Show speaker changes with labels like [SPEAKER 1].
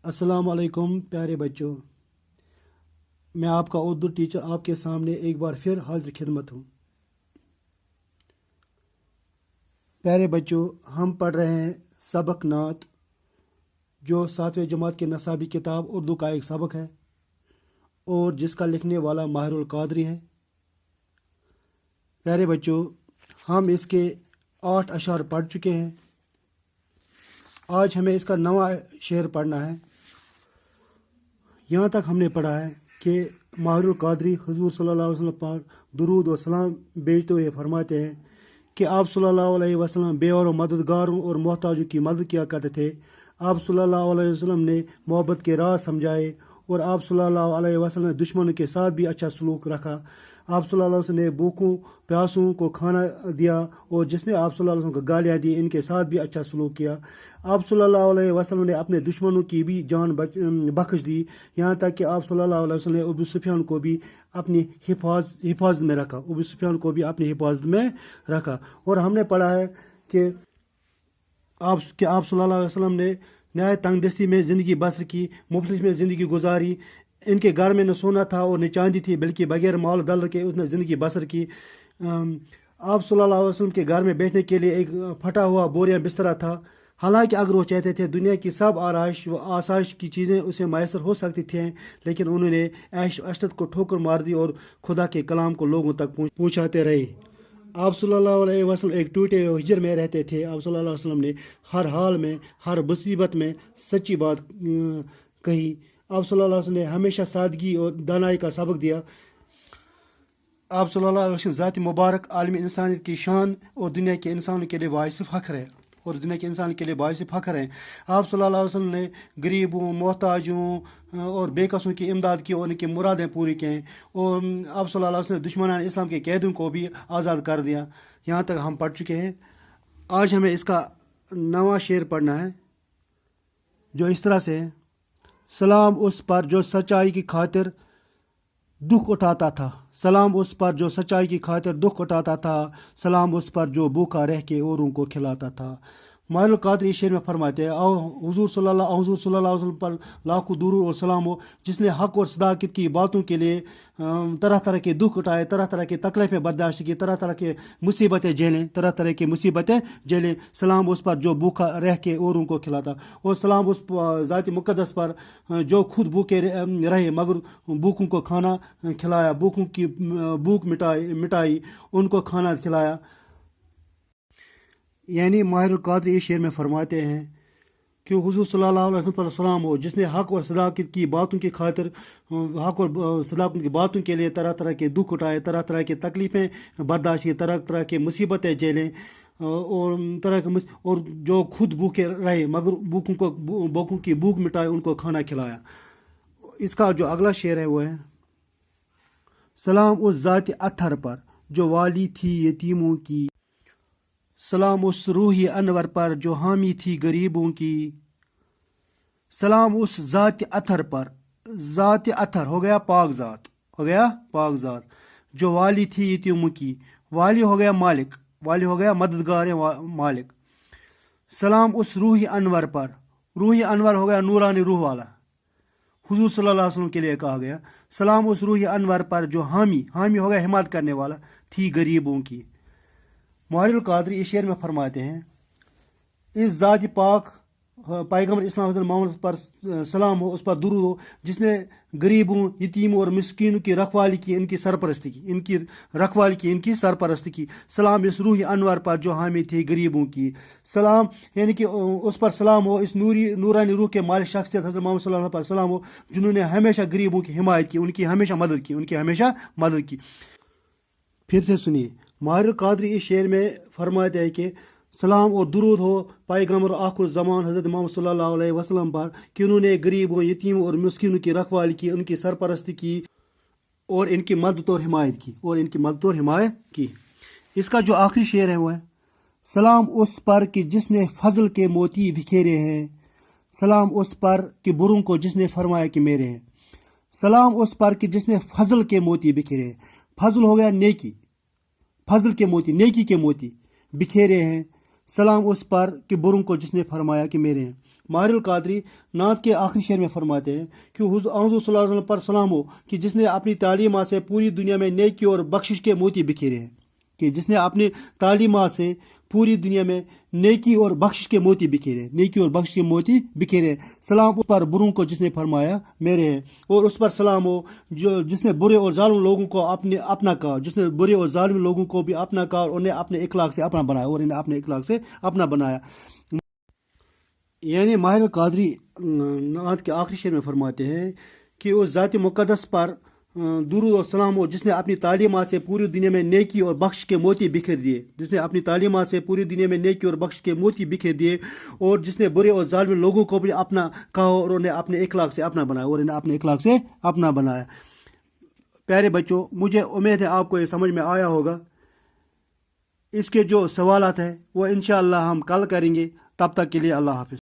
[SPEAKER 1] अस्सलाम वालेकुम प्यारे बच्चों। मैं आपका उर्दू टीचर आपके सामने एक बार फिर हाजिर खिदमत हूँ। प्यारे बच्चों, हम पढ़ रहे हैं सबक नात, जो 7वीं जमात के नसाबी किताब उर्दू का एक सबक है और जिसका लिखने वाला माहिरुल कादरी है। प्यारे बच्चों, हम इसके 8 अशार पढ़ चुके हैं। आज हमें इसका 9वां शेर पढ़ना है। यहाँ तक हमने पढ़ा है कि माहिरुल कादरी हुजूर सल्लल्लाहु अलैहि वसल्लम पर दुरूद और सलाम भेजते हुए फरमाते हैं कि आप सल्लल्लाहु अलैहि वसल्लम बेऔरों मददगारों और मोहताजों की मदद किया करते थे। आप सल्लल्लाहु अलैहि वसल्लम ने मोहब्बत के राज समझाए और आप सल्लल्लाहु अलैहि वसल्लम ने दुश्मनों के साथ भी अच्छा सलूक रखा। आप सल्लल्लाहु अलैहि वसल्लम ने भूखों प्यासों को खाना दिया और जिसने आप सल्लल्लाहु अलैहि वसल्लम को गालियाँ दी इनके साथ भी अच्छा सलूक किया। आप सल्लल्लाहु अलैहि वसल्लम ने अपने दुश्मनों की भी जान बख्श दी, यहाँ तक कि आप सल्लल्लाहु अलैहि वसल्लम ने अबू सुफियान को भी अपनी हिफाजत में रखा। अबू सुफियान को भी अपनी हिफाजत में रखा। और हमने पढ़ा है कि आप सल्लल्लाहु अलैहि वसल्लम ने नहायत तंगदस्ती में ज़िंदगी बसर की, मुफ्लिस में ज़िंदगी गुजारी। इनके घर में न सोना था और न चांदी थी, बल्कि बगैर माल डॉलर के उसने ज़िंदगी बसर की। आप सल्लल्लाहु अलैहि वसल्लम के घर में बैठने के लिए एक फटा हुआ बोरिया बिस्तरा था। हालांकि अगर वो चाहते थे दुनिया की सब आराइश व आसाइश की चीज़ें उसे मैसर हो सकती थीं, लेकिन उन्होंने ऐश अशरत को ठोकर मार दी और खुदा के कलाम को लोगों तक पहुँचाते रहे। आप सल्लल्लाहु अलैहि वसल्लम एक टूटे हुए हिजर में रहते थे। आप सल्लल्लाहु अलैहि वसल्लम ने हर हाल में, हर मुसीबत में सच्ची बात कही। आप सल्लल्लाहु अलैहि वसल्लम ने हमेशा सादगी और दानाई का सबक दिया। आप सल्लल्लाहु अलैहि वसल्लम ज़ात मुबारक आलमी इंसानियत की शान और दुनिया के इंसानों के लिए बाइस फ़ख्र है आप सल्लल्लाहु अलैहि वसल्लम ने गरीबों, मोहताजों और बेकसों की इमदाद की और उनकी मुरादें पूरी की। और आप सल्लल्लाहु अलैहि वसल्लम ने दुश्मनान इस्लाम के कैदियों को भी आज़ाद कर दिया। यहाँ तक हम पढ़ चुके हैं। आज हमें इसका 9वां शेर पढ़ना है, जो इस तरह से है। सलाम उस पर जो सच्चाई की खातिर दुख उठाता था, सलाम उस पर जो सच्चाई की खातिर दुख उठाता था, सलाम उस पर जो भूखा रह के औरों को खिलाता था। माहिरुल कादरी शेर में फरमाते हैं, हुजूर सल्लल्लाहु अलैहि वसल्लम पर लाखों दुरूद और सलाम हो, जिसने हक और सदाकत की बातों के लिए तरह तरह के दुख उठाए, तरह तरह की तकलीफ़ें बर्दाश्त की, तरह तरह की मुसीबतें झेलें। सलाम उस पर जो भूखा रह के औरों को खिलाता, और सलाम उस ज़ात मुक़द्दस पर जो खुद भूखे रहे मगर भूखों को खाना खिलाया, भूखों की भूख मिटाई, उनको खाना खिलाया। यानी माहिरुल कादरी इस शेर में फरमाते हैं कि हुजूर सल्लल्लाहु अलैहि वसल्लम पर सलाम हो, जिसने हक और सदाकत की बातों की खातिर, हक और सदाकत की बातों के लिए तरह तरह के दुख उठाए, तरह तरह की तकलीफ़ें बर्दाश्त की, तरह तरह की मुसीबतें झेलें और जो खुद भूखे रहे मगर भूखों की भूख मिटाए, उनको खाना खिलाया। इसका जो अगला शेर है वो है, सलाम उस ज़ात अत्थर पर जो वाली थी यतीमों की, सलाम उस रूही अनवर पर जो हामी थी गरीबों की। सलाम उस ज़ात अत्थर पर, ज़ात अत्थर हो गया पाक ज़ात, जो वाली थी यतीमों की। वाली हो गया मालिक, वाली हो गया मददगार या मालिक। सलाम उस रूही अनवर पर, रूही अनवर हो गया नूरानी रूह वाला, हुजूर सल्लल्लाहु अलैहि वसल्लम के लिए कहा गया। सलाम उस रूही अनवर पर जो हामी हो गया हिमायत करने वाला, थी गरीबों की। माहिरुल कादरी इस शेर में फरमाते हैं, इस ज़ात पाक पैगम्बर इस्लाम हज़रत मोहम्मद पर सलाम हो, उस पर दुरूद हो, जिसने गरीबों, यतीमों और मिस्कीनों की रखवाली की, इनकी सरपरस्ती की। सलाम इस रूह अनवर पर जो हामी थी गरीबों की। सलाम यानी कि उस पर सलाम हो, इस नूरानी रूह के मालिक शख्सियत हज़रत मोहम्मद सल्लल्लाहु अलैहि वसल्लम पर सलाम हो, जिन्होंने हमेशा गरीबों की हिमायत की, उनकी हमेशा मदद की। फिर से सुनिए, माहिरुल कादरी इस शेर में फरमाते हैं कि सलाम और दुरूद हो पैगम्बर आखिर ज़मान हज़रत मोहम्मद सल्लल्लाहु अलैहि वसल्लम पर कि उन्होंने गरीबों, यतीमों और मिस्कीनों की रखवाली की, उनकी सरपरस्ती की और इनकी मदद और हिमायत की। इसका जो आखिरी शेर है वो है, सलाम उस पर कि जिसने फजल के मोती बिखेरे हैं, सलाम उस पर कि बुरों को जिसने फरमाया कि मेरे हैं। सलाम उस पर कि जिसने फजल के मोती बिखेरे हैं। फजल हो गया नेकी, फजल के मोती, नेकी के मोती बिखेरे हैं। सलाम उस पर कि बुरों को जिसने फरमाया कि मेरे हैं। ماہر القادری نعت کے آخری شعر میں فرماتے ہیں کہ حضور صلی اللہ علیہ وسلم پر سلام ہو کہ جس نے اپنی تعلیمات سے پوری دنیا میں نیکی اور بخشش کے موتی بکھیرے ہیں، کہ جس نے اپنی تعلیمات سے پوری دنیا میں نیکی اور بخشش کے موتی بکھیرے، نیکی اور بخشش کے موتی بکھیرے۔ سلام اس پر بروں کو جس نے فرمایا میرے ہیں، اور اس پر سلام ہو جس نے برے اور ظالم لوگوں کو اپنا کہا، جس نے برے اور ظالم لوگوں کو بھی اپنا کہا اور انہیں اپنے اخلاق سے اپنا بنایا، اور انہیں اپنے اخلاق سے اپنا بنایا۔ یعنی ماہر القادری نعت کے آخری شعر میں فرماتے ہیں کہ اس ذات مقدس پر درود و سلام ہو جس نے اپنی تعلیمات سے پوری دنیا میں نیکی اور بخش کے موتی بکھیر دیے، جس نے اپنی تعلیمات سے پوری دنیا میں نیکی اور بخش کے موتی بکھیر دیے، اور جس نے برے اور ظالم لوگوں کو بھی اپنا کہا اور انہیں اپنے اخلاق سے اپنا بنایا، اور انہیں اپنے اخلاق سے اپنا بنایا۔ پیارے بچوں، مجھے امید ہے آپ کو یہ سمجھ میں آیا ہوگا۔ اس کے جو سوالات ہیں وہ انشاءاللہ ہم کل کریں گے۔ تب تک کے لیے اللہ حافظ۔